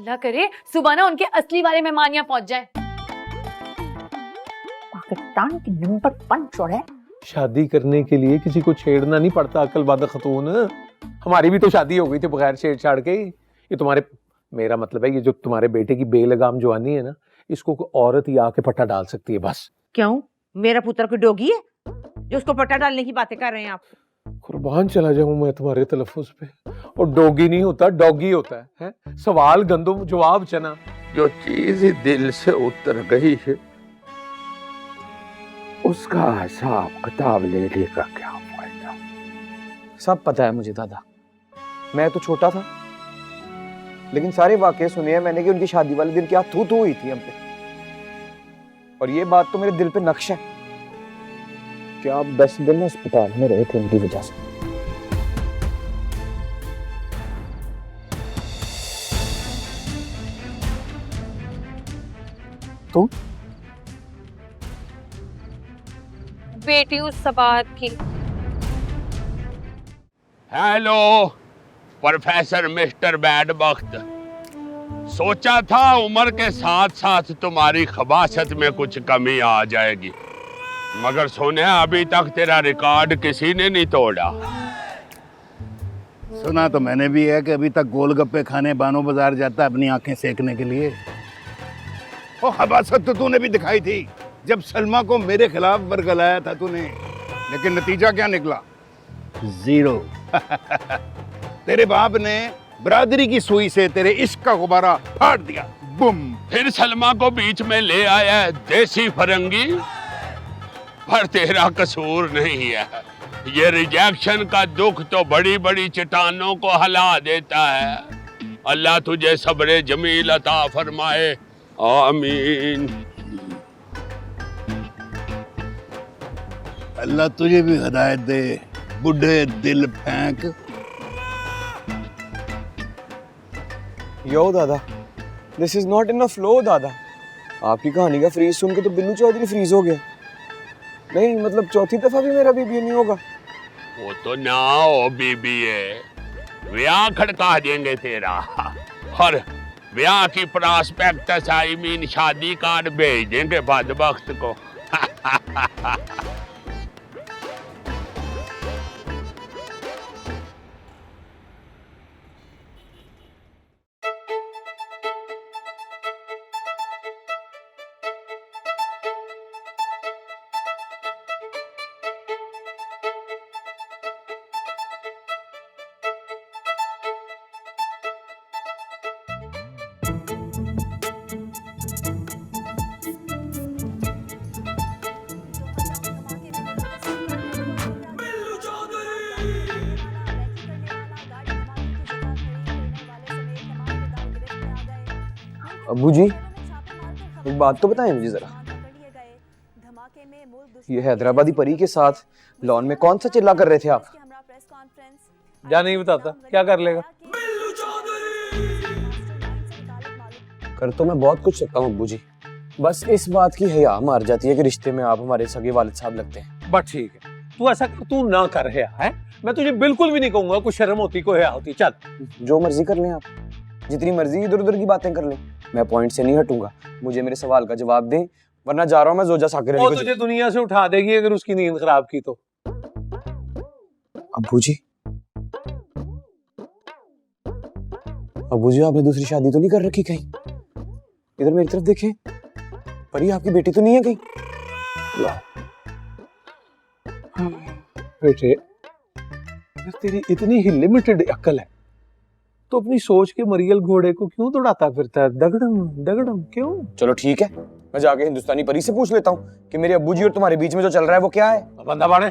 अल्लाह करे सुबह ना उनके असली वाले मेहमान यहाँ पहुंच जाए। पाकिस्तान की नंबर 1 चोर है। शादी करने के लिए किसी को छेड़ना नहीं पड़ता अक्लबाद खतून। हमारी भी तो शादी हो गई थी बगैर छेड़छाड़ के। ये तुम्हारे, मेरा मतलब है ये जो तुम्हारे बेटे की बेलगाम जवानी है ना, इसको कोई औरत ही आके पट्टा डाल सकती है बस। क्यों, मेरा पुत्र कोई डोगी है जो उसको पट्टा डालने की बातें कर रहे हैं आप? कुर्बान चला जाऊं मैं तुम्हारे तलफ्फुज पे। और डोगी नहीं होता, डॉगी होता है? सवाल गंदम जवाब चना। जो चीज दिल से उतर गई है उसका हिसाब किताब लेने का क्या फायदा। सब पता है मुझे दादा, मैं तो छोटा था लेकिन सारे वाकये सुने हैं मैंने कि उनकी शादी वाले दिन क्या थू थू हुई थी हम पे। और ये बात तो मेरे दिल पे नक्श है कि आप 10 दिन अस्पताल में रहे थे उनकी वजह से। तुम बेटी उस सबात की। हेलो प्रोफेसर मिस्टर बैडबख्त, सोचा था उम्र के साथ साथ तुम्हारी खबासत में कुछ कमी आ जाएगी, मगर सुने अभी तक तेरा रिकॉर्ड किसी ने नहीं तोड़ा। सुना तो मैंने भी है कि अभी तक गोलगप्पे खाने बानो बाजार जाता है अपनी आंखें सेकने के लिए। वो खबासत तो तूने भी दिखाई थी जब सलमा को मेरे खिलाफ बरगलाया था तूने, लेकिन नतीजा क्या निकला? 0। तेरे बाप ने बरादरी की सुई से तेरे इश्क का गुब्बारा फाड़ दिया, बुम। फिर सलमा को बीच में ले आया देसी फरंगी, पर तेरा कसूर नहीं है। ये रिजेक्शन का दुख तो बड़ी बड़ी चट्टानों को हिला देता है। अल्लाह तुझे सब्र जमील अता फरमाए, आमीन। अल्लाह तुझे भी हिदायत दे, बुढ़े दिल फेंक। यो दादा, this is not in a flow दादा। आपकी कहानी का फ्रीज सुन के तो बिल्लू चौधरी फ्रीज हो गया। नहीं मतलब चौथी दफा भी मेरा बीबी नहीं होगा। वो तो ना हो बीबी है, ब्याह खड़का देंगे तेरा। और ब्याह की प्रॉस्पेक्टस आई मीन शादी कार्ड भेज देंगे बदबख्त को। अब्बू जी एक बात तो बताएं मुझे जरा, ये हैदराबादी परी के साथ लॉन में कौन सा चिल्ला कर रहे थे आप? जा नहीं बताता, क्या कर लेगा? कर तो मैं बहुत कुछ सकता हूँ अब्बू जी, बस इस बात की हया मार जाती है कि रिश्ते में आप हमारे सगे वालिद साहब लगते हैं। बस ठीक है, तू ऐसा तू ना कर हया है। मैं तुझे बिल्कुल भी नहीं कहूंगा कुछ शर्म होती को हया होती। चल जो मर्जी कर लें आप, जितनी मर्जी इधर उधर की बातें कर लें, मैं पॉइंट से नहीं हटूंगा। मुझे मेरे सवाल का जवाब दें वरना जा रहा हूं मैं जोजा साकिर और तुझे दुनिया से उठा देगी अगर उसकी नींद खराब की तो। अब्बू जी, अब्बू जी आपने दूसरी शादी तो नहीं कर रखी कहीं? इधर मेरी तरफ देखें, परी आपकी बेटी तो नहीं है कहीं? बेटे तेरी इतनी ही लिमिटेड अक्ल है तो अपनी सोच के मरियल घोड़े को क्यों दौड़ाता फिरता है? दगड़म दगड़म क्यों? चलो ठीक है, मैं जाके हिंदुस्तानी परी से पूछ लेता हूँ कि मेरे अब्बू जी और तुम्हारे बीच में जो चल रहा है वो क्या है। बंदा बाणे,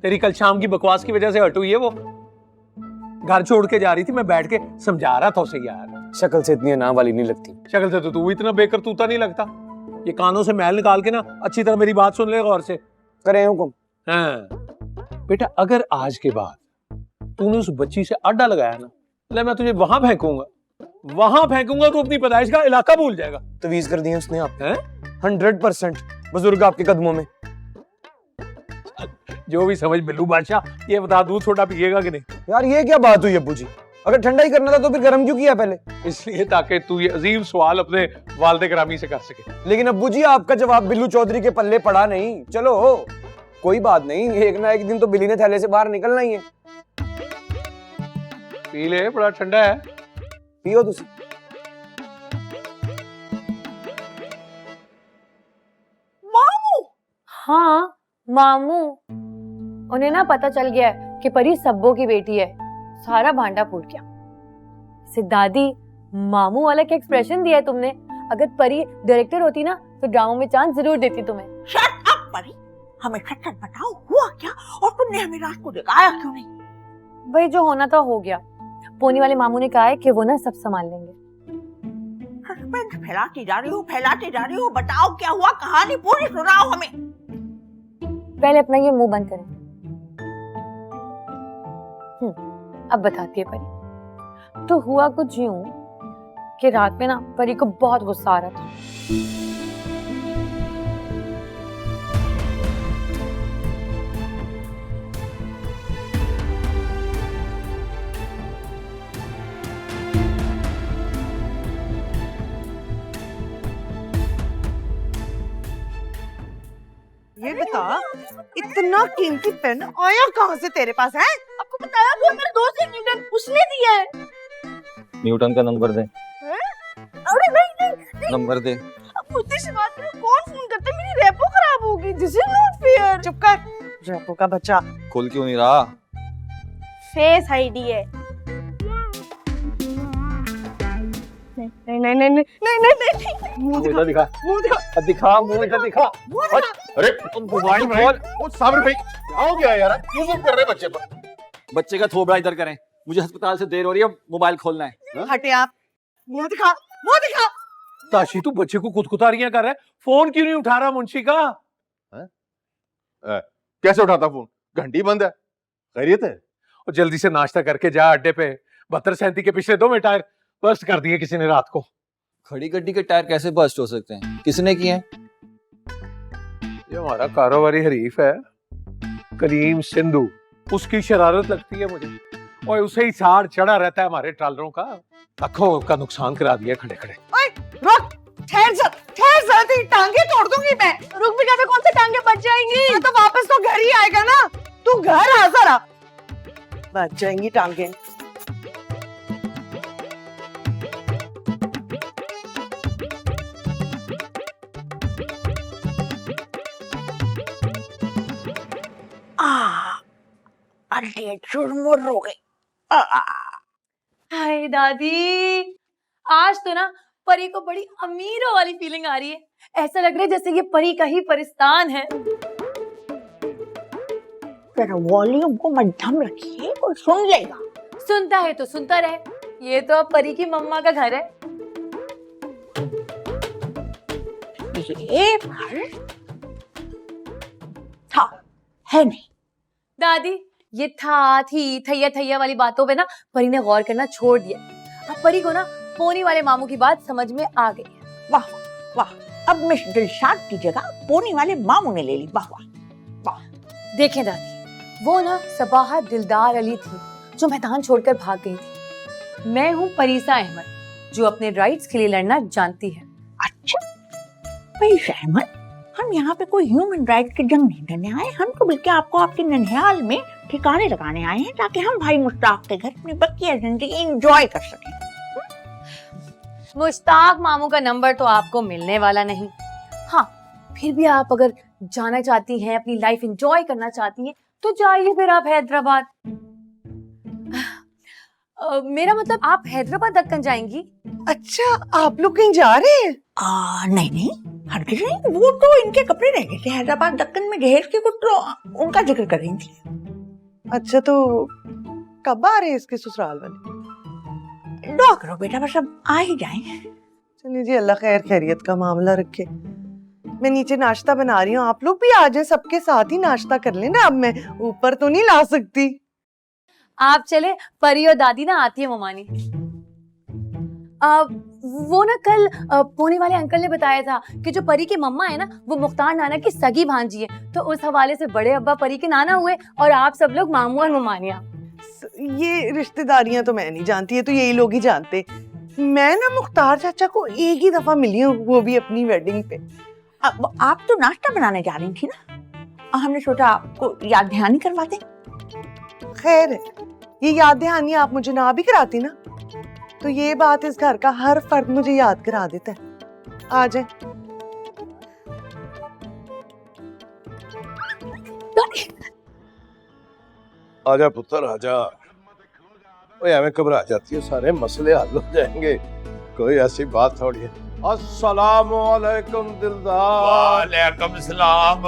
तेरी कल शाम की बकवास की वजह से हट हुई है वो। घर छोड़ के जा रही थी, मैं बैठ के समझा रहा था उसे यार। शक्ल से इतनी अनाम वाली नहीं लगती। शक्ल से तो तू इतना बेकरतूता नहीं लगता। ये कानों से मैल निकाल के ना अच्छी तरह मेरी बात सुन ले गौर से। करें हुक्म। हाँ बेटा, अगर आज के बाद तूने उस बच्ची से अड्डा लगाया ना, ले मैं तुझे वहां फेंकूंगा, तू अपनी पैदाइश का इलाका भूल जाएगा। तवीज कर दिए उसने आप? 100% बुजुर्ग आपके कदमों में। जो भी समझ बिल्लू बादशाह, ये बता दूध छोटा पिएगा कि नहीं? यार ये क्या बात हुई अब्बू जी, अगर ठंडा ही करना था तो फिर गर्म क्यों किया पहले? इसलिए ताकि तू ये अजीम सवाल अपने वालिद गिरामी से कर सके। लेकिन अब्बू जी आपका जवाब बिल्लू चौधरी के पल्ले पड़ा नहीं। चलो कोई बात नहीं, एक ना एक दिन तो बिल्ली ने थैले से बाहर निकलना ही है। पी ले, बड़ा ठंडा है। पियो तुसी। हाँ मामू, उन्हें ना पता चल गया है कि परी सब्बो की बेटी है। सारा भांडा फूट गया। दादी, मामू वाला क्या एक्सप्रेशन दिया है तुमने। अगर परी डायरेक्टर होती ना तो ड्रामों में चांस जरूर देती तुम्हें। शट अप परी, हमें सच बताओ हुआ क्या और तुमने हमें रात को दिखाया क्यों नहीं? भाई जो होना था हो गया। पोनी वाले मामू ने कहा है कि वो ना सब संभाल लेंगे। सस्पेंस फैलाती जा रही हो, बताओ क्या हुआ, कहानी पूरी सुनाओ हमें। पहले अपना ये मुंह बंद करें। अब बताती है परी। तो हुआ कुछ यूं कि रात में ना परी को बहुत गुस्सा आ रहा था। ये बता, इतना कीमती पेन आया कहाँ से तेरे पास है? आपको बताया वो मेरे दोस्त है न्यूटन, उसने दिया है। न्यूटन का नंबर दे। अरे नहीं, नंबर दे। अब मुझसे से बात करो, कौन फोन करता है? मेरी रेपो खराब होगी। This is not fair. चुप कर, रेपो का बच्चा। खुल क्यों नहीं रहा? फेस आईडी है। नहीं। मुंह इधर दिखा। मुंह दिखा। दिखा मुंह, इधर दिखा। मुंह दिखा। अरे तुम मोबाइल में वो साबिर भाई क्या हो गया यार, क्यों जिद कर रहे बच्चे पर? बच्चे का थोबड़ा इधर करें। मुझे अस्पताल से देर हो रही है, मोबाइल खोलना है। हटे आप। मुंह दिखा, मुंह दिखा। ताशी, तू बच्चे को कुतकुतारियां कर रहा है। फोन क्यों नहीं उठा रहा मुंशी का? कैसे उठाता फोन? घंटी बंद है। खैरियत है? और जल्दी से नाश्ता करके जा अड्डे पे। 72-37 के पिछले 2 टायर बर्स्ट कर दिए किसी ने रात को। खड़ी गड्डी के टायर कैसे बस्ट हो सकते हैं? किसने किए हैं? ये हमारा कारोबारी हरीफ है कलीम सिंधु, उसकी शरारत लगती है मुझे। और उसे ही साड़ चढ़ा रहता है हमारे ट्रालरों का। आंखों का नुकसान करा दिया खड़े खड़े। रुक, ठहर जा, तेरी टांगे तोड़ दूंगी मैं। रुक भी कहते, कौन से टांगे बच जाएंगी? तो वापस तो घर ही आएगा ना। तू घर आ जरा। बच जाएंगी टांगे। अरे चुरमुर हो गई। हाय दादी, आज तो ना परी को बड़ी अमीरों वाली फीलिंग आ रही है। ऐसा लग रहा है जैसे ये परी का ही परिस्तान है। जरा वॉल्यूम को मध्यम रखिए, कोई सुन लेगा। सुनता है तो सुनता रहे। ये तो अब परी की मम्मा का घर है। ये घर था है नहीं। दादी, ये था थी थैया थैया वाली बातों पे ना परी ने गौर करना छोड़ दिया। अब परी को ना पोनी वाले मामू की बात समझ में आ गई है। वाह वाह, अब मिस दिलशाद की जगह पोनी वाले मामू ने ले ली। वाह वाह वाह। देखें दादी, वो ना सबाहा दिलदार अली थी जो मैदान छोड़कर भाग गई थी। मैं हूँ परीसा अहमद, जो अपने राइट्स के लिए लड़ना जानती है। अच्छा परीसा अहमद, हम यहाँ पे कोई ह्यूमन राइट की जंग नहीं लड़ने आए। हम तो बल्कि आपको आपके ननिहाल में ठिकाने लगाने आए हैं ताकि हम भाई मुश्ताक के घर अपनी बकिया जिंदगी एंजॉय कर सकें। मुश्ताक मामू का नंबर तो आपको मिलने वाला नहीं। हाँ, फिर भी आप अगर जाना चाहती हैं, अपनी लाइफ एंजॉय करना चाहती हैं, तो जाइए फिर आप हैदराबाद। मेरा मतलब आप हैदराबाद दक्कन जाएंगी? अच्छा, आप लोग कहीं जा रहे हैं? नहीं, हरगिज नहीं। वो तो इनके कपड़े रह गए थे हैदराबाद दक्कन में ढेर के, कुछ तो उनका जिक्र कर रही थी। अच्छा, तो कब आ रहे हैं इसके ससुराल वाले? दुआ करो बेटा, बस अब आ ही जाएं। चलिए जी, अल्लाह खैर खैरियत का मामला रखे। मैं नीचे नाश्ता बना रही हूँ, आप लोग भी आ जाए, सबके साथ ही नाश्ता कर लेना। अब मैं ऊपर तो नहीं ला सकती। आप चले, परी और दादी ना आती है ममानी। वो ना कल पोनी वाले अंकल ने बताया था कि जो परी की मम्मा है ना, वो मुख्तार नाना की सगी भांजी है। तो उस हवाले से बड़े अब्बा परी के नाना हुए और आप सब लोग मामू और ममानिया। ये रिश्तेदारियां तो मैं नहीं जानती, है तो यही लोग ही जानते। मैं ना मुख्तार चाचा को एक ही दफा मिली हूँ, वो भी अपनी वेडिंग पे। अब आप तो नाश्ता बनाने जा रही थी ना, हमने सोचा आपको याद दहानी करवाते। खैर है, ये याद दहानी आप मुझे ना भी कराती ना, तो ये बात इस घर का हर फर्द मुझे याद करा देता है। आ जाए। आजा पुत्र आजा। ओए हमें घबरा जाती है, सारे मसले हल हो जाएंगे, कोई ऐसी बात थोड़ी है। अस्सलामु अलैकुम दिलदार। वालेकुम सलाम।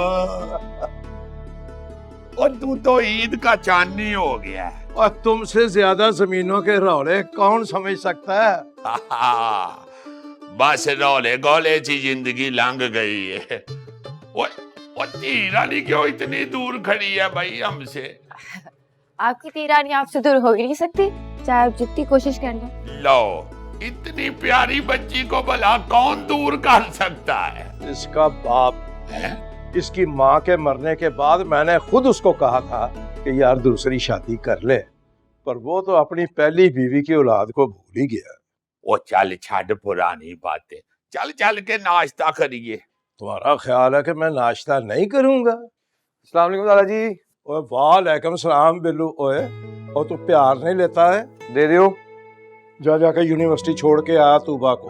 और तू तो ईद का चांदनी हो गया है। और तुमसे ज्यादा जमीनों के रौले कौन समझ सकता है? बस रौले गोले ची जिंदगी लंघ गई है। वो तीरानी क्यों इतनी दूर खड़ी है भाई हमसे? आपकी तीरानी आपसे दूर हो ही नहीं सकती, चाहे आप जितनी कोशिश कर लें। लो, इतनी प्यारी बच्ची को भला कौन दूर कर सकता है? इसका बाप है? इसकी माँ के मरने के बाद मैंने खुद उसको कहा था कि यार दूसरी शादी कर ले, पर वो तो अपनी पहली बीवी की औलाद को भूल ही गया। वो चल छाड़ पुरानी बातें, चल चल के नाश्ता करिए। तुम्हारा ख्याल है कि मैं नाश्ता नहीं करूंगा? अस्सलाम वालेकुम दादाजी। ओए वालेकुम सलाम बिल्लू। ओए और तू प्यार नहीं लेता है? दे दियो। जा जाके यूनिवर्सिटी छोड़ के आ तूबा को,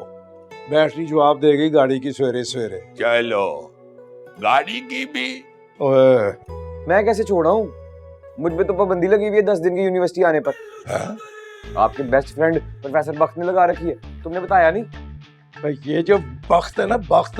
बैटरी जवाब देगी गाड़ी की सवेरे सवेरे। चलो, गाड़ी की भी। ओए मैं कैसे छोड़ा हूँ, मुझ पे तो पाबंदी लगी हुई है 10 दिन की यूनिवर्सिटी आने पर। आपके बेस्ट फ्रेंड प्रोफेसर बख्त ने लगा रखी है, तुमने बताया नहीं? भाई ये जो बख्त है ना, बख्त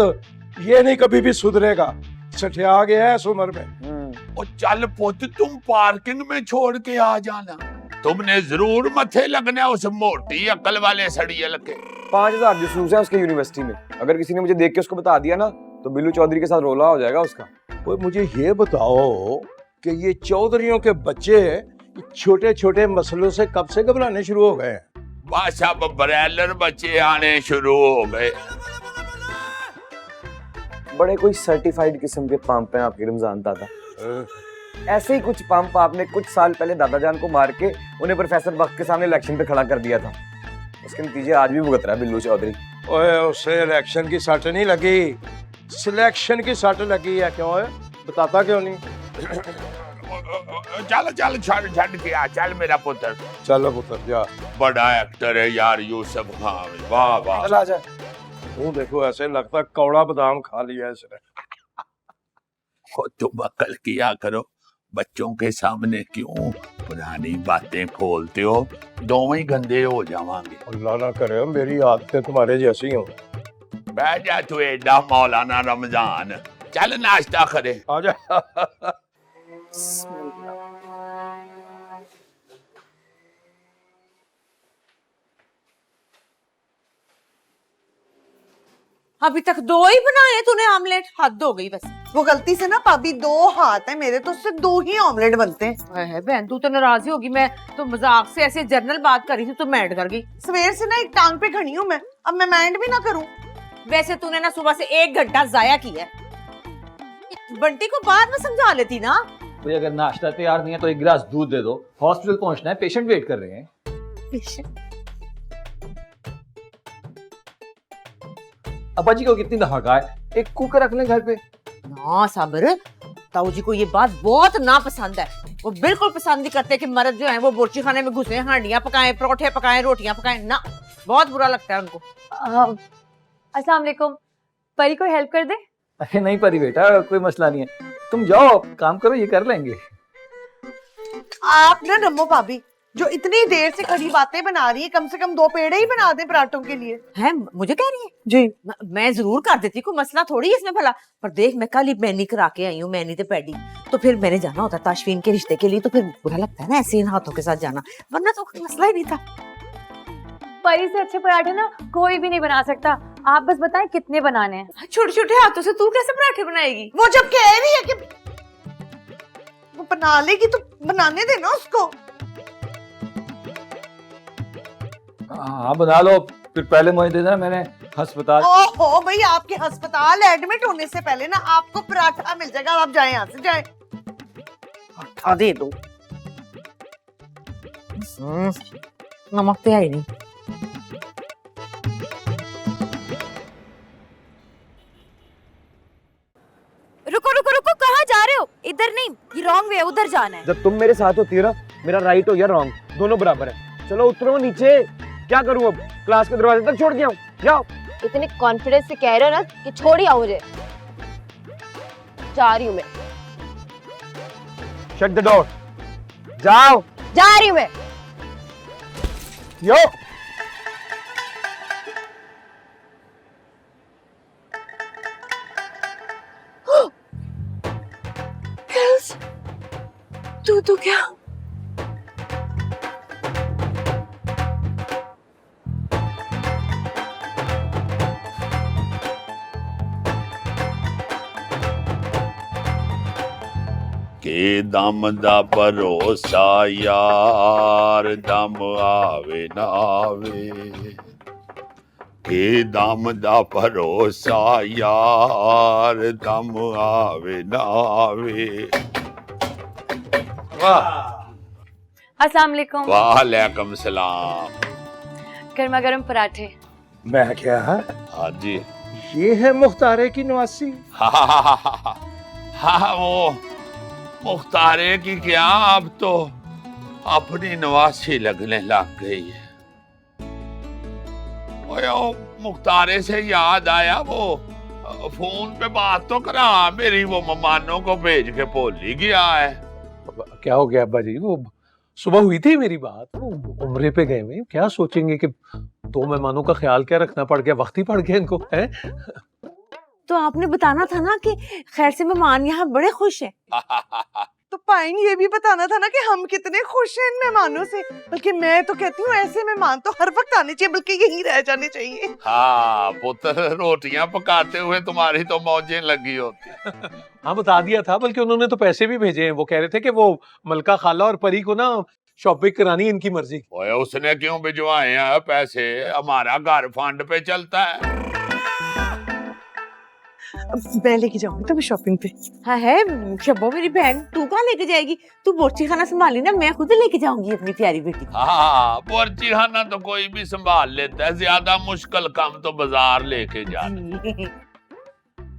ये नहीं कभी भी सुधरेगा, सठिया गया है इस उम्र में। ओ चल पुत, तुम पार्किंग में छोड़ के आ जाना, तुमने जरूर मथे लगना उस मोटी अकल वाले सड़ियल के। 5000 जसूस है उसके यूनिवर्सिटी में, अगर किसी ने मुझे देख के उसको बता दिया ना तो बिल्लू चौधरी के साथ रोला हो जाएगा उसका। ओए मुझे ये बताओ कि ये चौधरियों के बच्चे छोटे छोटे मसलों से कब से घबराने शुरू हो गए हैं? बस अब ब्रैलर बच्चे आने शुरू हो गए। बड़े कोई सर्टिफाइड किस्म के पंप हैं आपके रमजान दादा। ऐसे ही कुछ पंप आपने कुछ साल पहले दादा जान को मार के उन्हें प्रोफेसर बख्त के सामने इलेक्शन पे खड़ा कर दिया था, उसके नतीजे आज भी भुगत रहा है बिल्लू चौधरी। ओए उसे इलेक्शन की सट नहीं लगी, सिलेक्शन की सट लगी है। क्यों है, बताता क्यों नहीं? चल चल छड़ छड़ के आ, चल मेरा पुत्र। चलो पुत्र जा। बड़ा एक्टर है यार यूसुफ खान, वाह वाह। चल आजा। तू देखो ऐसे लगता कौड़ा बादाम खा लिया इसने। तुम अकल किया करो, बच्चों के सामने क्यों पुरानी बातें खोलते हो, दोनों ही गंदे हो जावांगे। अल्लाह ना करे मेरी आदतें तुम्हारे जैसी हो। बैठ जा तू एडा मौलाना रमजान, चल नाश्ता करे। आजा। अभी तक 2 ही बनाए तूने आमलेट, हद हो गई बस। वो गलती से ना भाभी 2 हाथ है मेरे, तो उससे 2 ही ऑमलेट बनते हैं। है बहन, तू तो नाराज ही होगी, मैं तो मजाक से ऐसे जनरल बात कर रही थी, तू मैंड कर गई। सवेर से ना एक टांग पे खड़ी हूँ मैं, अब मैं माइंड भी ना करूँ। वैसे तूने ना सुबह से 1 घंटा जाया किया है, बंटी को बाद में समझा लेती ना। तो अगर नाश्ता तैयार नहीं है तो 1 गिलास दूध दे दो, हॉस्पिटल पहुंचना है, पेशेंट वेट कर रहे हैं। अब्बा जी को कितनी दफा कहा है, एक कुकर रख लें घर पे। ना साबर, ताऊ जी को ये बात बहुत नापसंद है, वो बिल्कुल पसंद नहीं करते कि मर्द जो है वो बोर्ची खाने में घुसे, हांडियां पकाएं, परोठे पकाएं, रोटियां पकाएं, ना, बहुत बुरा लगता है उनको। अस्सलाम वालेकुम, परी को हेल्प कर दे। अरे नहीं परी बेटा, कोई मसला नहीं है, तुम जाओ काम करो, ये कर लेंगे। आप ना नमो भाभी जो इतनी देर से खड़ी बातें बना रही है, कम से कम 2 पेड़े ही बना दे पराठों के लिए। है मुझे कह रही है जी, मैं जरूर कर देती, कोई मसला थोड़ी है इसमें भला। पर देख, मैं कल ही मैनी करा के आई हूँ, मैनी ते पैडी, तो फिर मैंने जाना होता ताशफीन के रिश्ते के लिए, तो फिर बुरा लगता है ना ऐसे इन हाथों के साथ जाना, वरना तो कोई मसला ही नहीं था। परी से अच्छे पराठे ना कोई भी नहीं बना सकता, आप बस बताएं कितने बनाने हैं। छोटे छोटे हाथों से तू कैसे पराठे बनाएगी? वो जब कह रही है कि वो बना लेगी तो बनाने देना उसको। हाँ बना लो, फिर पहले मुझे दे देना, मैंने अस्पताल। ओहो भाई, आपके अस्पताल एडमिट होने से पहले ना आपको पराठा मिल जाएगा, आप जाए यहाँ से, जाए। पराठा दे दो। नमक तो है ही नहीं। रुको रुको रुको, कहाँ जा रहे हो? इधर नहीं, ये रॉन्ग वे है, उधर जाना है। जब तुम मेरे साथ होती हो ना, मेरा राइट हो या रॉन्ग, दोनों बराबर है। चलो उतरो नीचे। क्या करूं अब? क्लास के दरवाजे तक छोड़ के आऊं? जाओ। इतने कॉन्फिडेंस से कह रहे हो ना कि छोड़ ही आओ मुझे। जा रही हूँ मैं, शट द डोर। जाओ। जा रही हूँ मैं। यो। तू तो क्या? के दम दा भरोसा यार, दम आवे ना आवे। के दम दा भरोसा यार, दम आवे ना आवे। अस्सलाम वालेकुम। वालेकुम सलाम। गर्मा गर्म पराठे। मैं क्या? हाँ जी। ये है मुख्तारे की नवासी। हाँ वो मुख्तारे की क्या, अब तो अपनी नवासी लगने लग गई है। ओए ओ मुख्तारे से याद आया, वो फोन पे बात तो करा, मेरी वो मेहमानों को भेज के भूल ही गया है। क्या हो गया अब्बा जी? वो सुबह हुई थी मेरी बात, वो उम्रे पे गए हुए, क्या सोचेंगे कि 2 मेहमानों का ख्याल क्या रखना पड़ गया, वक्त ही पड़ गया इनको है? तो आपने बताना था ना कि खैर से मेहमान यहाँ बड़े खुश हैं। तो पाइन ये भी बताना था ना कि हम कितने खुश हैं इन मेहमानों से। बल्कि मैं तो कहती हूँ ऐसे मेहमान तो हर वक्त आने चाहिए, बल्कि यहीं रह जाने चाहिए। हाँ पुत्र, रोटियां पकाते हुए तुम्हारी तो मौजें लगी होती। हाँ बता दिया था, बल्कि उन्होंने तो पैसे भी भेजे हैं। वो कह रहे थे कि वो मलका खाला और परी को ना शॉपिंग करानी, इनकी मर्जी। ओए उसने क्यों भिजवाए हैं पैसे? हमारा घर फंड पे चलता है। अब मैं लेके जाऊंगी तभी शॉपिंग पे। हाँ है शब्बो मेरी बहन, तू कहाँ लेके जाएगी? तू बोर्ची खाना संभाली ना, मैं खुद लेके जाऊंगी अपनी प्यारी बेटी। हाँ पर्ची खाना तो कोई भी संभाल लेता है, ज्यादा मुश्किल काम तो बाजार लेके जाना।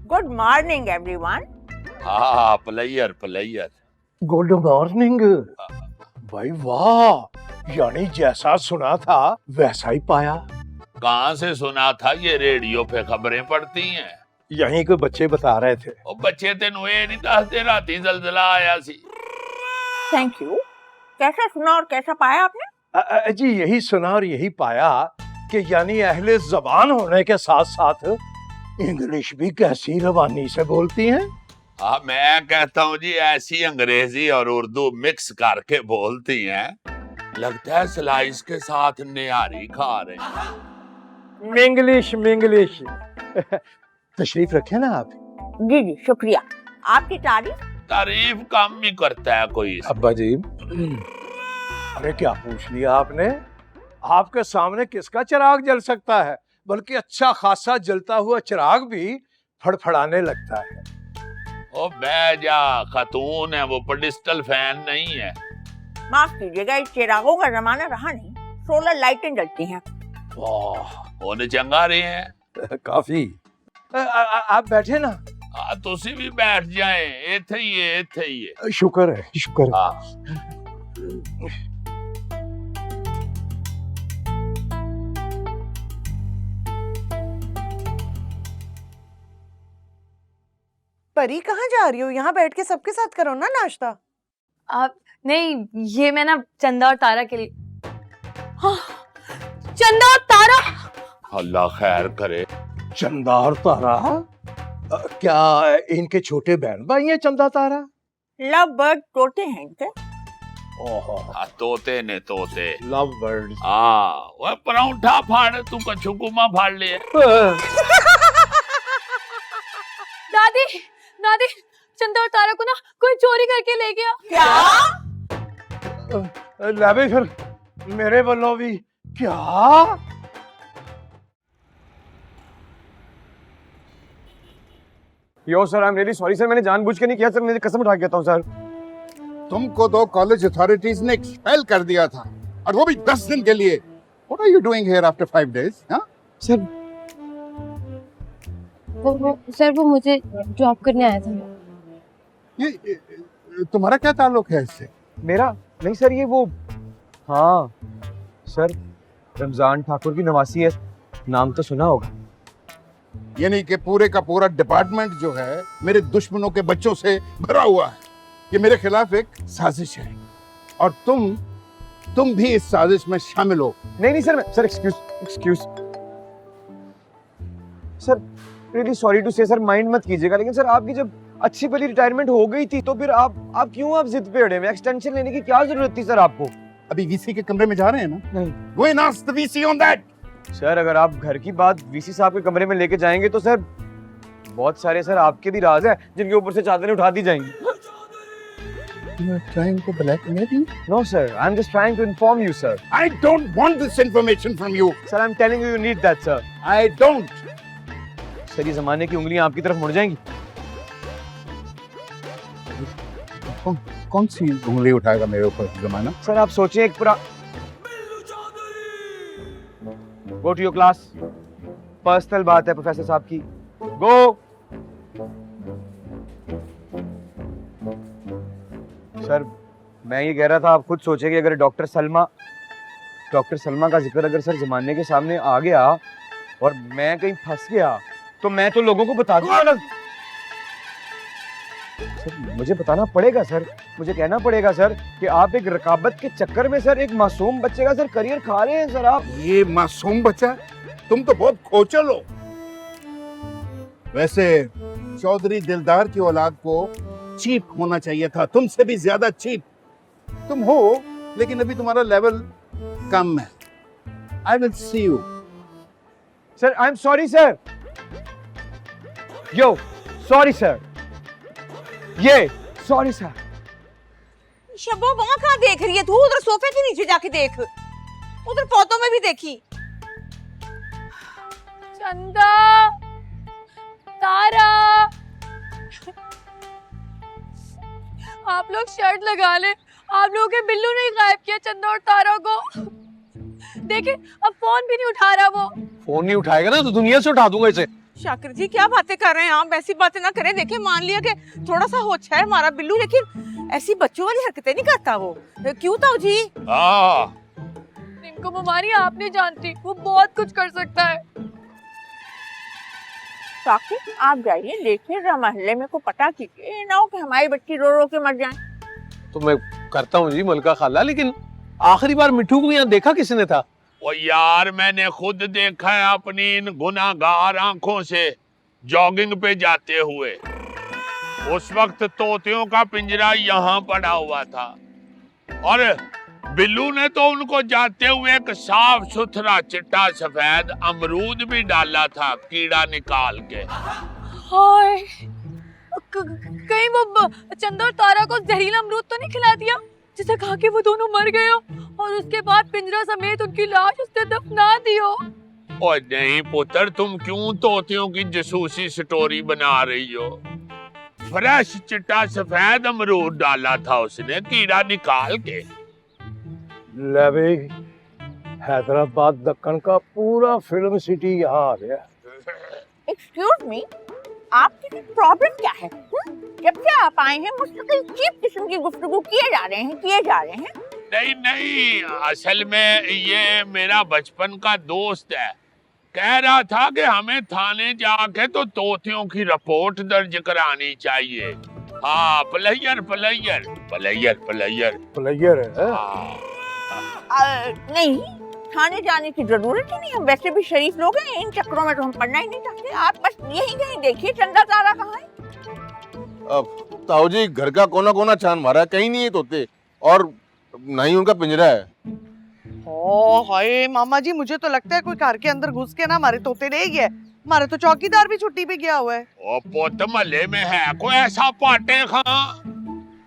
Good morning everyone. हाँ प्लेयर प्लेयर। Good morning. भाई वाह, यानी जैसा सुना था वैसा ही पाया। कहाँ से सुना था? ये रेडियो पे खबरें पड़ती हैं। यहीं के बच्चे बता रहे थे। ओ बच्चे तेनू ये नहीं दसदे राती जलजला आया सी। Thank you. कैसा सुना और कैसा पाया आपने? जी यही सुना और यही पाया कि यानी अहले जबान होने के साथ साथ इंग्लिश भी कैसी रवानी से बोलती हैं। हाँ मैं कहता हूँ जी, ऐसी अंग्रेजी और उर्दू मिक्स करके बोलती हैं, लगता है स्लाइस के साथ निहारी खा रहे हैं। Minglish Minglish. तशरीफ रखे ना आप। जी जी शुक्रिया। आपकी तारीफ कम ही करता है कोई। अब्बा जी अरे क्या पूछ लिया आपने? आपके सामने किसका चिराग जल सकता है, बल्कि अच्छा खासा जलता हुआ चिराग भी फड़फड़ाने लगता है। ओ बैजा खातून है, वो पेडिस्टल फैन नहीं है। माफ कीजिएगा, इस चिरागों का जमाना रहा नहीं, सोलर लाइटें जलती हैं। वाह होने चंगा रहे हैं। काफी। आप बैठे ना। तुसी भी बैठ जाए, इथे ही है, इथे ही है। शुक्र है शुक्र है। परी कहाँ जा रही हो? यहाँ बैठ के सबके साथ करो ना नाश्ता। आप नहीं, ये मैं ना चंदा और तारा के लिए। हाँ, चंदा और तारा। अल्लाह खैर करे। चंदा और तारा? क्या इनके छोटे बहन भाई हैं चंदा तारा? लव बर्ड तोते हैं इनके। हाँ तोते ने तोते। Love bird. हाँ वो परांठा फाड़, तू कछु कुमा फाड़ ले। दादी दादी, चंदा और तारा को ना कोई चोरी करके ले गया। क्या? लावे फिर मेरे वालों भी क्या? Yo sir I am really sorry sir, मैंने जानबूझ के नहीं किया सर, मुझे कसम उठा के कहता हूँ सर। तुमको तो कॉलेज अथॉरिटीज ने एक्सपेल कर दिया था, और वो भी 10 दिन के लिए। What are you doing here after 5 days? हाँ? सर सर वो मुझे ड्रॉप करने आया था। ये तुम्हारा क्या ताल्लुक है इससे? मेरा नहीं सर, ये वो, हाँ सर, रमजान ठाकुर की नवासी है, नाम तो सुना होगा। यानी कि पूरे का पूरा डिपार्टमेंट जो है मेरे दुश्मनों के बच्चों से भरा हुआ है। ये मेरे खिलाफ एक साजिश है और तुम भी इस साजिश में शामिल हो। नहीं sir, sir excuse sir, really sorry to say sir, mind मत कीजिएगा, लेकिन सर आपकी जब अच्छी भली रिटायरमेंट हो गई थी तो फिर आप क्यों आप जिद पे अड़े हुए? एक्सटेंशन लेने की क्या जरूरत थी सर आपको? अभी वीसी के कमरे में जा रहे हैं ना? नहीं। Go and ask the VC on that. Sir अगर आप घर की बात वीसी साहब के कमरे में लेके जाएंगे तो सर बहुत सारे सर आपके भी राज है जिनके ऊपर से चादरें उठा दी जाएंगी। You are trying to blackmail me? No sir, I'm just trying to inform you sir. I don't want this information from you. Sir, I'm telling you, you need that sir. I don't. Sir ये जमाने की उंगलियां आपकी तरफ मुड़ जाएंगी। कौन सी उंगली उठाएगा मेरे ऊपर जमाना? सर आप सोचिए एक पूरा go to your class, personal बात है प्रोफेसर साहब की, गो। सर मैं ये कह रहा था, आप खुद सोचिए कि अगर डॉक्टर सलमा का जिक्र अगर सर जमाने के सामने आ गया और मैं कहीं फंस गया तो मैं तो लोगों को बता दूंगा ना सर, मुझे बताना पड़ेगा सर, मुझे कहना पड़ेगा सर कि आप एक रकाबत के चक्कर में सर एक मासूम बच्चे का सर करियर खा रहे हैं सर आप। ये मासूम बच्चा? तुम तो बहुत खोचल हो। वैसे चौधरी दिलदार की औलाद को चीप होना चाहिए था, तुमसे भी ज्यादा चीप तुम हो, लेकिन अभी तुम्हारा लेवल कम है। I will see you. Sir I am sorry sir, yo sorry sir, ये सॉरी सर। शबो वहां कहाँ देख रही है तू? उधर सोफे के नीचे जाके देख, उधर पौधों में भी देखी। चंदा, तारा, आप लोग शर्ट लगा ले। आप लोगों के बिल्लू ने गायब किया चंदा और तारा को। देखिए अब फोन भी नहीं उठा रहा वो। फोन नहीं उठाएगा ना तो दुनिया से उठा दूंगा इसे। शाकिर जी क्या बातें कर रहे हैं आप? ऐसी बातें ना करें। देखिए मान लिया कि थोड़ा सा होश है हमारा बिल्लू, लेकिन ऐसी बच्चों वाली हरकतें नहीं करता वो। क्यों ताऊ जी? इनको बीमारी आप नहीं जानती, वो बहुत कुछ कर सकता है। शाकिर आप जाइए, देखिए जरा मोहल्ले में को पता कीजिए, ना हो कि हमारी बच्ची रो रो के मर जाए। तो मैं करता हूँ जी मलका खाला, लेकिन आखिरी बार मिठू को यहाँ देखा किसने था? ओ यार मैंने खुद देखा है अपनी इन गुनाहगार आंखों से जॉगिंग पे जाते हुए। उस वक्त तोतियों का पिंजरा यहाँ पड़ा हुआ था और बिल्लू ने तो उनको जाते हुए एक साफ सुथरा चिट्टा सफेद अमरूद भी डाला था कीड़ा निकाल के। हाय, कहीं वो चंदा और तारा को जहरीला अमरूद तो नहीं खिला दिया जिसे खा के वो दोनों मर गए हो और उसके बाद पिंजरा समेत उनकी लाश उसने दफना दी हो? और नहीं पुत्र, तुम क्यों तोतियों की जासूसी स्टोरी बना रही हो? फ्रेश चिट्टा सफेद अमरूद डाला था उसने कीड़ा निकाल के। ले भाई, हैदराबाद दक्कन का पूरा फिल्म सिटी यहाँ आ गया। एक्सक्यूज मी, आपकी प्रॉब्लम क्या है? जब से आप आए हैं मुस्तकिल चीप किस्म की गुफ्तगू किए जा रहे हैं। नहीं, असल में ये मेरा बचपन का दोस्त है। कह रहा था कि हमें थाने जाके तो तोतियों की रिपोर्ट दर्ज करानी चाहिए। हाँ, प्लेयर है। नहीं, थाने जाने की जरूरत ही नहीं, हम वैसे भी शरीफ लोग हैं, इन चक्करों में तो हम पढ़ना ही नहीं चाहते। आप बस यही कहीं देखिए चंदा तारा कहाँ है। ताऊ जी घर का कोना कोना छान मारा है, कहीं नहीं है तोते और ना ही उनका पिंजरा है। ओ हाय मामा जी, मुझे तो लगता है कोई घर के अंदर घुस के ना हमारे तोते ले गया। हमारे तो चौकीदार भी छुट्टी पे गया हुआ है। ओ पुत, महल्ले में है कोई ऐसा पाटे खां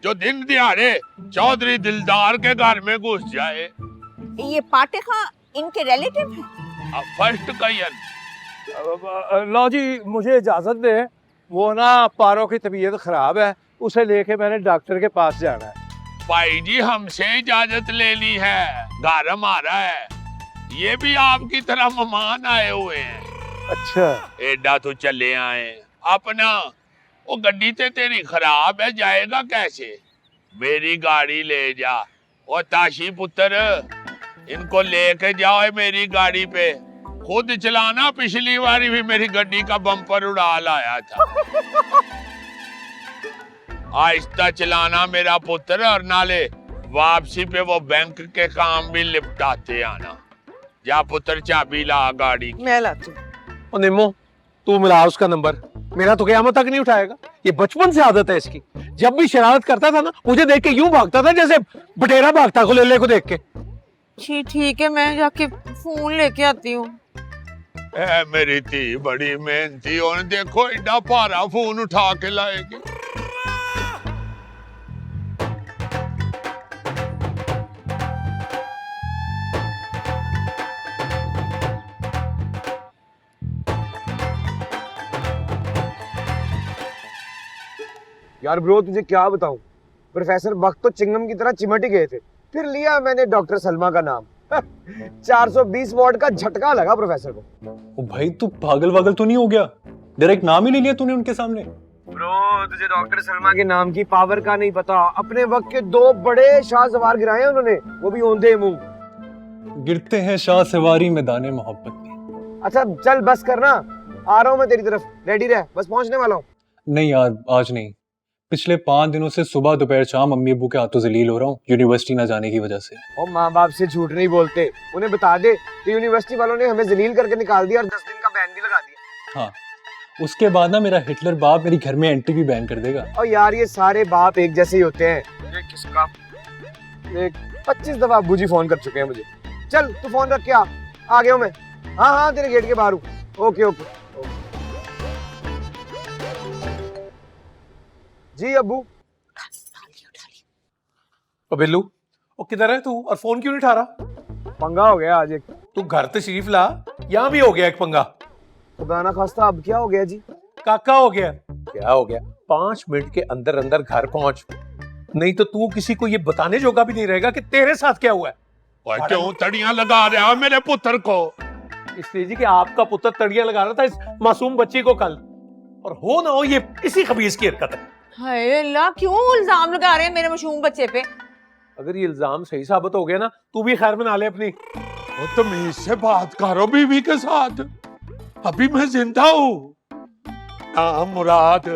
जो दिन दिहाड़े चौधरी दिलदार के घर में घुस जाए? ये पाटे खां इनके रिलेटिव हैं? फर्स्ट कयन। लो जी मुझे इजाजत दे, वो ना पारो की तबीयत खराब है, उसे लेके मैंने डॉक्टर के पास जाना है। भाई जी हमसे इजाजत लेनी है, घर हमारा है, ये भी आपकी तरह मेहमान आए हुए हैं। अच्छा एडा तो चले आए अपना, वो गड्डी ते तेरी खराब है, जाएगा कैसे? मेरी गाड़ी ले जा। ओ ताशी पुत्र, इनको लेके जाओ मेरी गाड़ी पे, खुद चलाना। पिछली बारी भी मेरी गड्डी का बम्पर उड़ा लाया था। आहिस्ता चलाना मेरा पुत्र, और नाले वापसी पे वो बैंक के काम भी निपटाते आना। जा पुत्र, चाबी ला गाड़ी की। मैं लाती हूँ। और निम्मो, तू मिला उसका नंबर, मेरा तो क़यामत तक नहीं उठाएगा। ये बचपन से आदत है इसकी, जब भी शरारत करता था ना, मुझे देख के यूं भागता था जैसे बटेरा भागता गुलेले को देख के। ठीक है, मैं जाके फोन लेके आती हूँ। ए मेरी थी बड़ी मेहनती, और देखो एडा भारा फोन उठा के लाएगी। यार ब्रो, तुझे क्या बताऊं, प्रोफेसर वक्त तो चिंगम की तरह चिमट ही गए थे, फिर लिया मैंने डॉक्टर सलमा का नाम। 420 वॉट का झटका लगा प्रोफेसर को। ओ भाई तू पागल वागल तो नहीं हो गया? डायरेक्ट नाम ही ले लिया तूने उनके सामने। ब्रो, तुझे डॉक्टर सलमा के नाम की पावर का नहीं पता। अपने वक्त के 2 बड़े शाह सवार गिराए उन्होंने, वो भी औंधे मुंह। गिरते हैं शाह सवारी मैदाने मोहब्बत में। अच्छा चल बस करना, आ रहा हूँ मैं तेरी तरफ, रेडी रह, बस पहुंचने वाला हूँ। नहीं यार, आज नहीं। पिछले 5 दिनों से सुबह दोपहर शाम अम्मी अब्बू के हाथों जलील हो रहा हूँ यूनिवर्सिटी ना जाने की वजह से। और माँ बाप से झूठ नहीं बोलते, उन्हें बता दे कि यूनिवर्सिटी वालों ने हमें जलील करके निकाल दिया और 10 दिन का बैन भी लगा दिया। हाँ, उसके बाद ना मेरा हिटलर बाप मेरी घर में एंट्री भी बैन कर देगा। और यार ये सारे बाप एक जैसे ही होते हैं। ये किसका? 25 दफा अब्बू जी फोन कर चुके हैं मुझे। चल तू फोन रख के आ गया हूँ मैं। हाँ तेरे गेट के बाहर हूँ। ओके जी अब्बू। ओ बिल्लू, ओ किधर है तू, और फोन क्यों नहीं उठा रहा? पंगा हो गया आज एक। तू घर तशरीफ ला, यहाँ भी हो गया एक पंगा। खुदा ना खास्ता, अब क्या हो गया जी? काका हो गया। क्या हो गया? 5 मिनट के अंदर अंदर घर पहुंच, नहीं तो तू किसी को ये बताने जोगा भी नहीं रहेगा कि तेरे साथ क्या हुआ है। और क्यों तड़ियां लगा रहे हो मेरे पुत्र को? इसलिए जी कि आपका पुत्र तड़ियां लगा रहा था इस मासूम बच्ची को कल, और हो ना हो ये इसी खबीस की हरकत है। हाय अल्लाह, क्यों इल्जाम लगा रहे हैं मेरे मासूम बच्चे पे? अगर ये इल्जाम सही साबित हो गया ना, तू भी खैर मना ले अपनी। वो तमीज से बात करो बीवी के साथ, अभी मैं जिंदा हूँ। ना मुराद,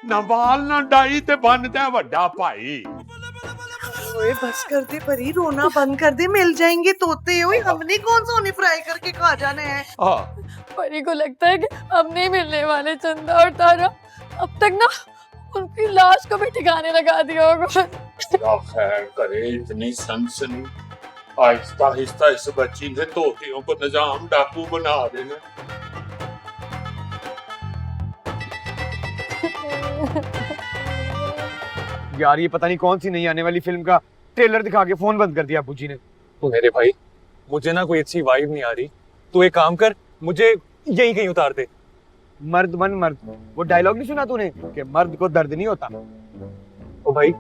ना बाल, ना डाई ते बनता वड्डा भाई। ओए बस कर दे परी, रोना बंद कर दे, मिल जाएंगे तोते। ओए हमने कौन सा उन्हें फ्राई करके खा जाना है? परी को लगता है कि अब नहीं मिलने वाले चंदा और तारा। अब तक ना उनकी लाश को भी ठिकाने लगा दिया होगा। खैर करे, इतनी सनसनी। आहिस्ता आहिस्ता इस बच्ची ने तोतियों को निजाम डाकू बना देना। यार ये पता नहीं कौन सी नई आने वाली फिल्म का ट्रेलर दिखा के फोन बंद कर दिया अब्बू जी ने। तो मेरे भाई, मुझे ना कोई अच्छी वाइब नहीं आ रही, तू एक काम कर, मुझे यही कहीं उतार दे। मर्द बन मर्द, वो डायलॉग नहीं सुना तूने कि मर्द को दर्द नहीं होता? ओ भाई,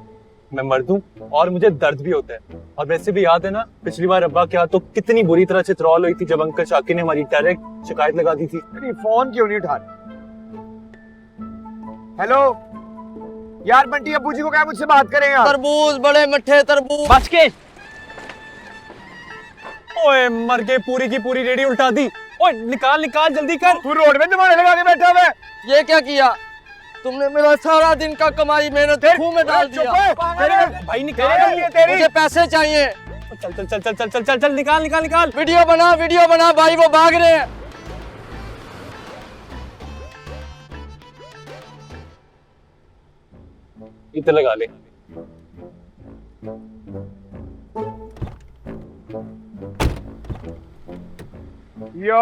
मैं मर्द हूँ और मुझे दर्द भी होता है। और वैसे भी याद है ना, पिछली बार अब्बा के हाथ तो कितनी बुरी तरह से चित्रौल हुई थी जब अंकल शाकिर ने हमारी डायरेक्ट शिकायत लगा दी थी। फोन क्यों नहीं उठा? हेलो यार, बंटी अब्बू जी को क्या मुझसे बात करें यार? तरबूज, बड़े मट्ठे तरबूज। बच के। ओए मर गए, पूरी की पूरी रेडी उल्टा दी। ओए निकाल निकाल जल्दी कर। तू रोड में दिमाग लगा के बैठा हुआ है। ये क्या किया तुमने? मेरा सारा दिन का कमाई मेहनत मुंह में डाल दिया। भाई निकाल, मुझे पैसे चाहिए। चल चल चल चल चल चल चल चल निकाल निकाल निकाल। वीडियो बना भाई, वो भाग रहे हैं। इधर लगा ले। यो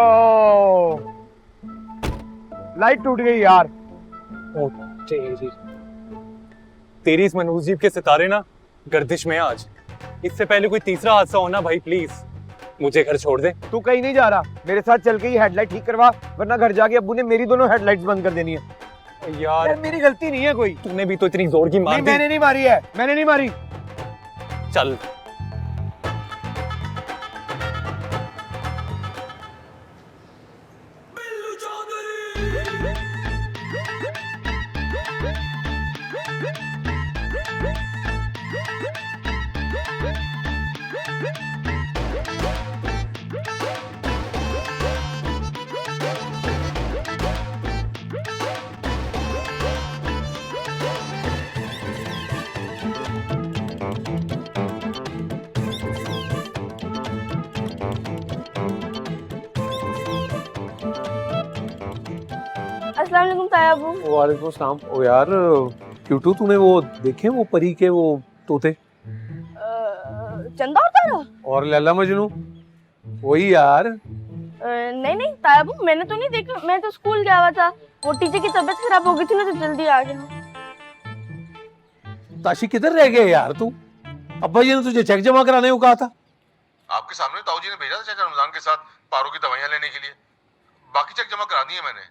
लाइट टूट गई यार। ओ तेरी इस मनहूस जीप के सितारे ना गर्दिश में आज। इससे पहले कोई तीसरा हादसा होना भाई, प्लीज मुझे घर छोड़ दे। तू कहीं नहीं जा रहा, मेरे साथ चल के ही हेडलाइट ठीक करवा, वरना घर जाके अब्बू ने मेरी दोनों हेडलाइट्स बंद कर देनी है। यार मेरी गलती नहीं है कोई। तूने भी तो इतनी जोर की मार दी। मैंने नहीं मारी है, मैंने नहीं मारी। चल। अस्सलाम वालेकुम तायाबू। वालेकुम सलाम। ओ यार क्यूटू, तूने वो देखे वो परी के वो तोते चंदा और तारा? और लैला मजनू? वही यार। नहीं नहीं तायाबू, मैंने तो नहीं देखा, मैं तो स्कूल गया हुआ था, वो टीचर की तबीयत खराब हो गई थी ना तो जल्दी आ गया। ताशी किधर रह गए यार तू? अब्बा जी ने तुझे चेक जमा कराने को कहा था। आपके सामने ताऊ जी ने भेजा था चाचा रमजान के साथ पारो की दवाइयां लेने के लिए। बाकी चेक जमा करा दिए मैंने।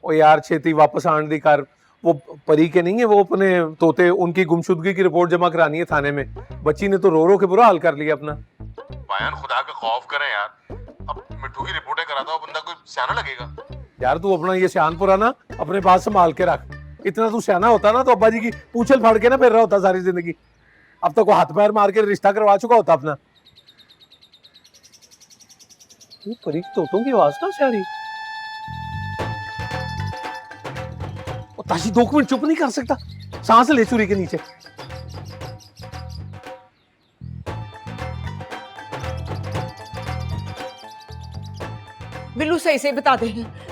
ओ यार छेती वापस आने दी कर। वो परी के नहीं है वो अपने तोते, उनकी गुमशुदगी की रिपोर्ट जमा करानी है थाने में। बच्ची ने तो रो रो के बुरा हाल कर लिया अपना। बयान खुदा का खौफ करें यार, अब मिट्टू की रिपोर्टें कराता हो बंदा कोई सियाना लगेगा। यार तू अपना ये सियानपुरा ना अपने पास संभाल के रख। इतना तू सियाना होता ना तो अब्बा जी की पूछल फाड़ के ना फिर रहा होता सारी जिंदगी। अब तक वो हाथ पैर मार के रिश्ता करवा चुका होता अपना। ये परी के तोतों की आवाज कहाँ से आ रही? ताशी 2 मिनट चुप नहीं कर सकता? सांस ले चूरी के नीचे। बिल्लू सही से बता दे,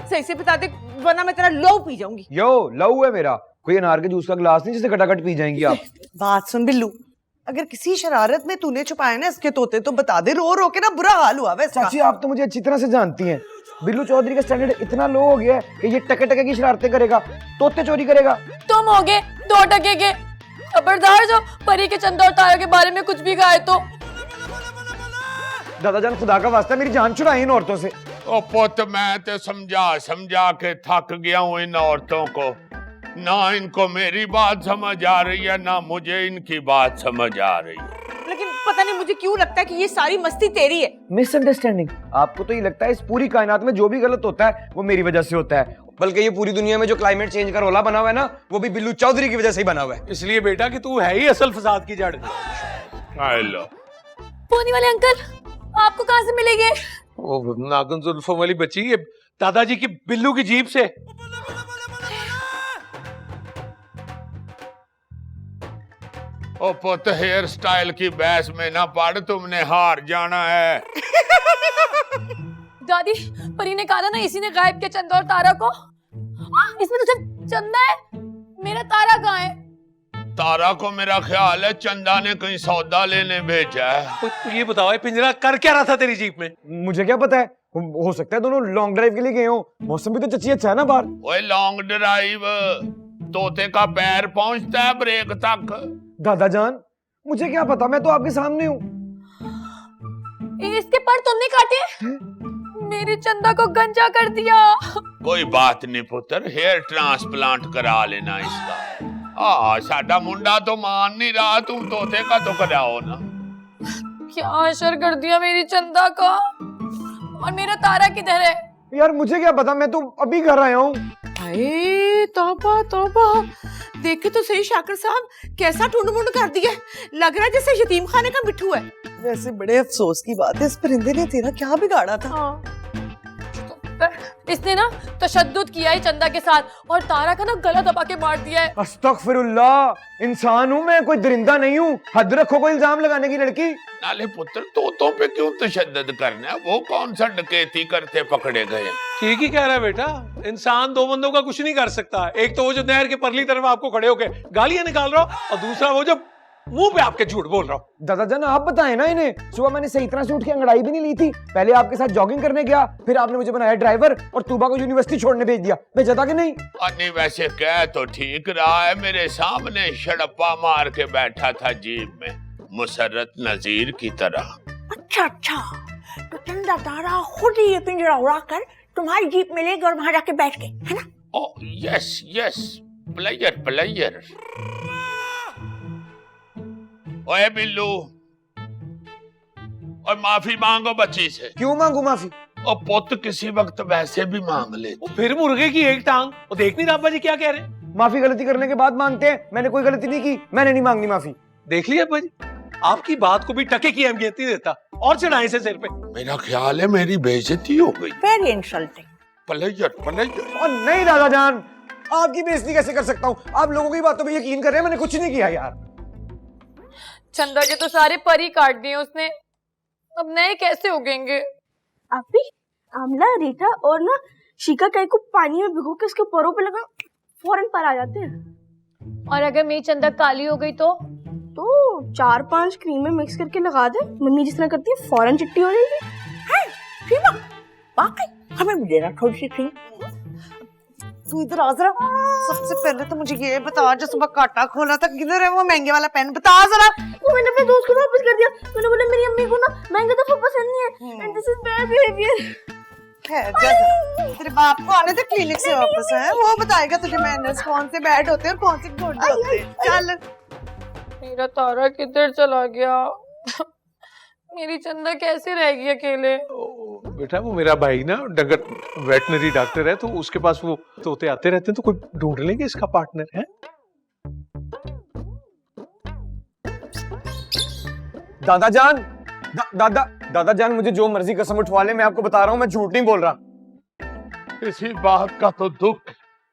सही से बता दे, वरना मैं तेरा लो पी जाऊंगी। यो लव है मेरा, कोई अनार के जूस का गिलास नहीं जिसे खटाखट पी जाएंगी आप। बात सुन बिल्लू, अगर किसी शरारत में तूने छुपाए ना इसके तोते तो बता दे, रो रो के ना बुरा हाल हुआ वैसे। चाची आप तो मुझे अच्छी तरह से जानती हैं, बिल्लू चौधरी का स्टैंडर्ड इतना लो हो गया है कि ये टके टके की शरारतें करेगा, तोते चोरी करेगा। तुम हो गए 2 टके के खबरदार, जो परी के चंदा और तारा के बारे में कुछ भी कहा तो। दादाजान खुदा का वास्ता मेरी जान छुड़ाई इन औरतों से। ओ पुत, मैं तो समझा समझा के थक गया हूँ इन औरतों को। ना इनको मेरी बात समझ आ रही है, ना मुझे इनकी बात समझ आ रही है। लेकिन पता नहीं मुझे क्यों लगता है कि ये सारी मस्ती तेरी है। मिसअंडरस्टैंडिंग। आपको तो ये लगता है इस पूरी कायनात में जो भी गलत होता है वो मेरी वजह से होता है, बल्कि ये पूरी दुनिया में जो क्लाइमेट चेंज का रोला बना हुआ है ना वो भी बिल्लू चौधरी की वजह से ही बना हुआ है। इसलिए बेटा कि तू है ही असल फसाद की जड़। हेलो पोनी वाले अंकल आपको कहाँ से मिलेंगे? ओ नागन जुल्फों वाली बच्ची, ये दादाजी की बिल्लू की जीभ से। ओ पुत, हेयर स्टाइल की बहस में ना पड़, तुमने हार जाना है। दादी, परी ने कहा था ना इसी ने गायब किया चंदा और तारा को। इसमें तो सिर्फ चंदा है, मेरा तारा कहाँ है? तारा को मेरा ख्याल है चंदा ने कहीं सौदा लेने भेजा है। तो ये बताओ ये पिंजरा कर क्या रहा था तेरी जीप में? मुझे क्या पता है, हो सकता है दोनों लॉन्ग ड्राइव के लिए गए हो। मौसम भी तो चची अच्छा है ना बाहर। ओए लॉन्ग ड्राइव, तोते का पैर पहुंचता है ब्रेक तक। दादाजान मुझे क्या पता, मैं तो आपके सामने हूँ। इसके पर तुमने काटे, मेरी चंदा को गंजा कर दिया। कोई बात नहीं पुत्र, हेयर ट्रांसप्लांट करा लेना इसका। साडा मुंडा तो मान नहीं रहा, तुम तोते का तो कराओ ना। क्या असर कर दिया मेरी चंदा का। और मेरा तारा किधर है? यार मुझे क्या पता, मैं तो अभी घर आया हूँ। हाय तौबा तौबा, देखे तो सही शाकिर साहब, कैसा टुंड मुंड कर दिया। लग रहा है जैसे यतीम खाने का मिट्ठू है। वैसे बड़े अफसोस की बात है, इस परिंदे ने तेरा क्या बिगाड़ा था? इसने ना तशद्दुद किया है चंदा के साथ और तारा का ना गला दबा के मार दिया है। अस्तगफिरुल्लाह, इंसान हूँ मैं, कोई दरिंदा नहीं हूँ। हद रखो कोई इल्जाम लगाने की लड़की। नाले पुत्र, तोतों पे क्यों तशद्दुद करना है? वो कौन सा डकैती करते पकड़े गए? ठीक ही कह रहा है बेटा, इंसान 2 बंदों का कुछ नहीं कर सकता। एक तो वो जो नहर के परली तरफ आपको खड़े होके गालियां निकाल रहा हो, और दूसरा वो जो मुंह पे आपके झूठ बोल रहा हूँ। दादाजान आप बताएं ना इन्हें, सुबह मैंने सही तरह से उठ के अंगड़ाई भी नहीं ली थी। पहले आपके साथ जॉगिंग करने गया, फिर आपने मुझे बनाया ड्राइवर और तूबा को यूनिवर्सिटी छोड़ने भेज दिया। मैं जता कि नहीं? नहीं, वैसे कह तो ठीक रहा है, मेरे सामने शड़प्पा मार के बैठा था जीप में, मुसर्रत नजीर की तरह। अच्छा अच्छा, तो चंदा तारा खुद ही ये पिंजरा उड़ाकर तुम्हारी जीप में ले गए और वहां जाके बैठ गए, है ना? ओ यस यस, प्लेयर प्लेयर। ओए बिल्लू, और माफी मांगो बच्ची से। क्यों मांगू माफी? और पुत किसी वक्त वैसे भी मांग ले। वो फिर मुर्गे की एक टांग। वो देख नहीं रहा अब्बा जी क्या कह रहे हैं? माफी गलती करने के बाद मांगते हैं। मैंने कोई गलती नहीं की, मैंने नहीं मांगनी माफी। देख लिया अब्बा जी, आपकी बात को भी टके की अहमियत नहीं देता और चढ़ाए से सिर पे। मेरा ख्याल है मेरी बेइज्जती हो गई। Very insulting. पलैयर पलैयर। और नहीं दादा जान, आपकी बेइज्जती कैसे कर सकता हूँ? आप लोगों की बातों पे यकीन कर रहे हैं, मैंने कुछ नहीं किया यार। चंदा के तो सारे परी काट दिए उसने, अब नए कैसे उगेंगे? आप भी आमला, रीटा और ना शिकाकाई को पानी में भिगो के उसके परों पे लगा, फौरन पर आ जाते हैं। और अगर मेरी चंदा काली हो गई तो 4-5 क्रीमें मिक्स करके लगा दे, मम्मी जिस तरह करती है, फौरन चिट्टी हो जाएगी। सीमा, वाकई हमें भी देना थोड़ी सी क्रीम। तू इधर आ जरा। सबसे पहले तो मुझे ये बता, जो सुबह काटा खोला था किधर है वो महंगे वाला पेन? बता जरा। वो मैंने अपने दोस्त को वापस कर दिया। मैंने बोला मेरी अम्मी को ना महंगा दफा पसंद नहीं है, and this is bad behaviour. तेरे बाप को आने दे क्लिनिक से वापस, है वो बताएगा तुझे मैनर्स कौन से बैड होते हैं और कौन से गुड होते हैं। चल। मेरा तारा किधर चला गया? मेरी चंदा कैसे रहेगी अकेले? बेटा वो मेरा भाई ना डंगर वेटनरी डॉक्टर है, तो उसके पास वो तोते आते रहते हैं, तो कोई ढूंढ लेंगे इसका पार्टनर है। दादा जान, दादा जान, मुझे जो मर्जी कसम उठवा ले, मैं आपको बता रहा हूँ, मैं झूठ नहीं बोल रहा। इसी बात का तो दुख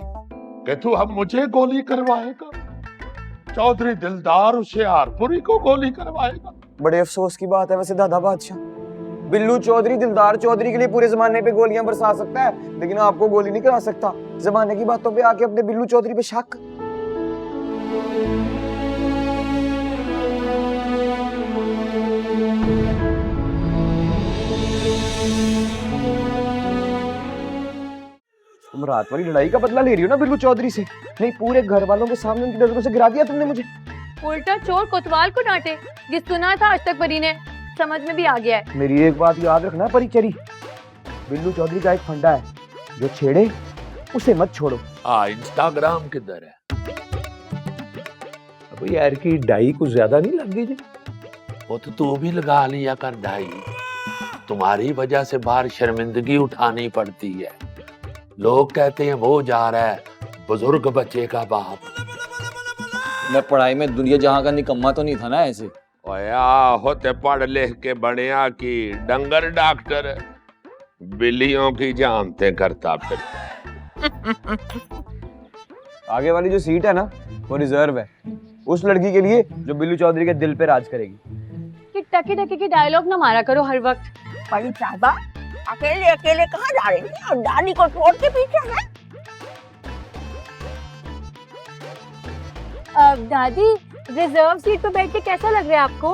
कि तू अब मुझे गोली करवाएगा। चौधरी दिलदार होशियारपुरी को गोली करवाएगा। बड़े अफसोस की बात है वैसे दादा बादशाह, बिल्लू चौधरी दिलदार चौधरी के लिए पूरे जमाने पे गोलियां बरसा सकता है, लेकिन आपको गोली नहीं करा सकता। जमाने की बातों पे आके अपने बिल्लू चौधरी पे शक। तुम रात वाली लड़ाई का बदला ले रही हो ना बिल्लू चौधरी से? नहीं, पूरे घर वालों के सामने उनकी नजरों से गिरा दिया तुमने मुझे। उल्टा चोर कोतवाल को डांटे, ये सुना था आज तक परी ने, समझ में भी आ गया है। मेरी एक बात याद रखना परिचरी, बिल्लू चौधरी का एक फंडा है, जो छेड़े उसे मत छोड़ो। इंस्टाग्राम किधर है? अब यार की डाई कुछ ज्यादा नहीं लग गई जी? वो तो तू भी लगा लिया कर ढाई। तुम्हारी वजह से बाहर शर्मिंदगी उठानी पड़ती है। लोग कहते हैं वो जा रहा है बुजुर्ग बच्चे का बाप। मैं पढ़ाई में दुनिया जहां का निकम्मा तो नहीं था ना ऐसे। ओया होते पढ़ लिख के बढ़िया की डंगर डॉक्टर, बिल्लियों की जानते करता फिर। आगे वाली जो सीट है ना वो रिजर्व है उस लड़की के लिए जो बिल्लू चौधरी के दिल पे राज करेगी। कि टके टके के डायलॉग ना मारा करो हर वक्त। बड़ी साहबा, अकेले अकेले कहाँ जा रही है और दादी को छोड़ के पीछे है? दादी, रिजर्व सीट पे बैठ के कैसा लग रहा है आपको?